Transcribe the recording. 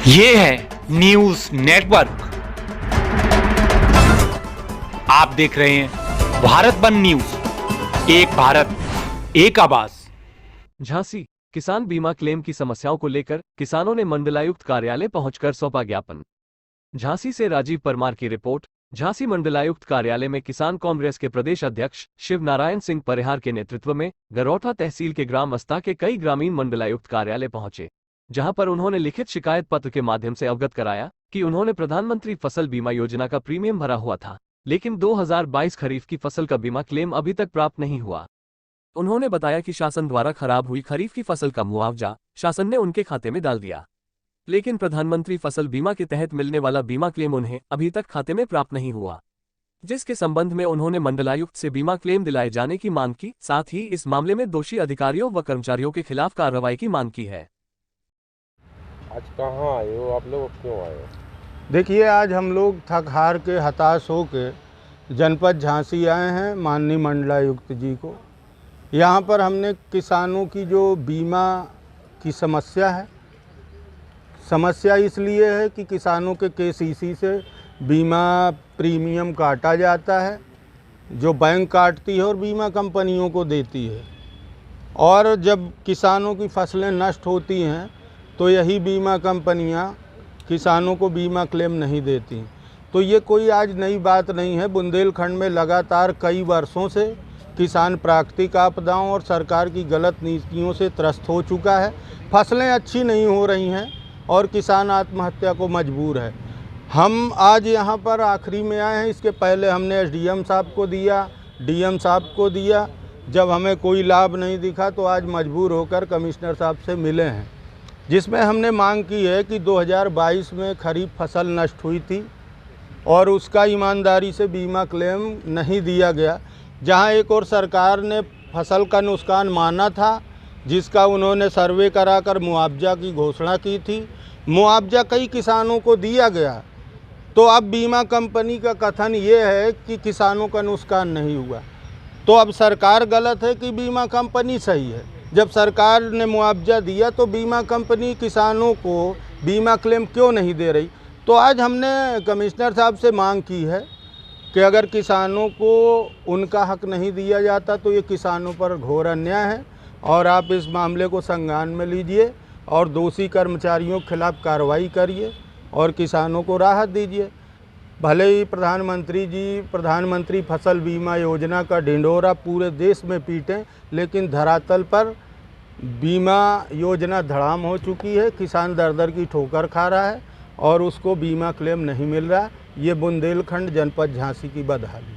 ये है news network. आप देख रहे हैं भारत वन न्यूज, एक भारत एक आवाज। झांसी किसान बीमा क्लेम की समस्याओं को लेकर किसानों ने मंडलायुक्त कार्यालय पहुंचकर सौंपा ज्ञापन। झांसी से राजीव परमार की रिपोर्ट। झांसी मंडलायुक्त कार्यालय में किसान कांग्रेस के प्रदेश अध्यक्ष शिव नारायण सिंह परिहार के नेतृत्व में गरौठा तहसील के ग्राम अस्ता के कई ग्रामीण मंडलायुक्त कार्यालय पहुंचे, जहां पर उन्होंने लिखित शिकायत पत्र के माध्यम से अवगत कराया कि उन्होंने प्रधानमंत्री फसल बीमा योजना का प्रीमियम भरा हुआ था, लेकिन 2022 खरीफ की फसल का बीमा क्लेम अभी तक प्राप्त नहीं हुआ। उन्होंने बताया कि शासन द्वारा खराब हुई खरीफ की फसल का मुआवजा शासन ने उनके खाते में डाल दिया, लेकिन प्रधानमंत्री फसल बीमा के तहत मिलने वाला बीमा क्लेम उन्हें अभी तक खाते में प्राप्त नहीं हुआ, जिसके संबंध में उन्होंने मंडलायुक्त से बीमा क्लेम दिलाए जाने की मांग की। साथ ही इस मामले में दोषी अधिकारियों व कर्मचारियों के खिलाफ कार्रवाई की मांग की है। आज कहाँ आए हो आप लोग, क्यों आए हो? देखिए, आज हम लोग थक हार के हताश हो के जनपद झांसी आए हैं माननीय मंडलायुक्त जी को। यहाँ पर हमने किसानों की जो बीमा की समस्या है, समस्या इसलिए है कि किसानों के केसीसी से बीमा प्रीमियम काटा जाता है, जो बैंक काटती है और बीमा कंपनियों को देती है, और जब किसानों की फसलें नष्ट होती हैं तो यही बीमा कंपनियां किसानों को बीमा क्लेम नहीं देती। तो ये कोई आज नई बात नहीं है। बुंदेलखंड में लगातार कई वर्षों से किसान प्राकृतिक आपदाओं और सरकार की गलत नीतियों से त्रस्त हो चुका है। फसलें अच्छी नहीं हो रही हैं और किसान आत्महत्या को मजबूर है। हम आज यहाँ पर आखिरी में आए हैं। इसके पहले हमने एसडीएम साहब को दिया, डीएम साहब को दिया। जब हमें कोई लाभ नहीं दिखा तो आज मजबूर होकर कमिश्नर साहब से मिले हैं, जिसमें हमने मांग की है कि 2022 में खरीफ फसल नष्ट हुई थी और उसका ईमानदारी से बीमा क्लेम नहीं दिया गया। जहां एक और सरकार ने फसल का नुकसान माना था, जिसका उन्होंने सर्वे कराकर मुआवजा की घोषणा की थी। मुआवजा कई किसानों को दिया गया, तो अब बीमा कंपनी का कथन ये है कि किसानों का नुकसान नहीं हुआ। तो अब सरकार गलत है कि बीमा कंपनी सही है? जब सरकार ने मुआवजा दिया तो बीमा कंपनी किसानों को बीमा क्लेम क्यों नहीं दे रही? तो आज हमने कमिश्नर साहब से मांग की है कि अगर किसानों को उनका हक नहीं दिया जाता तो ये किसानों पर घोर अन्याय है, और आप इस मामले को संज्ञान में लीजिए और दोषी कर्मचारियों के खिलाफ कार्रवाई करिए और किसानों को राहत दीजिए। भले ही प्रधानमंत्री जी प्रधानमंत्री फसल बीमा योजना का ढिंढोरा पूरे देश में पीटें, लेकिन धरातल पर बीमा योजना धड़ाम हो चुकी है। किसान दर दर की ठोकर खा रहा है और उसको बीमा क्लेम नहीं मिल रहा। ये बुंदेलखंड जनपद झांसी की बदहाली।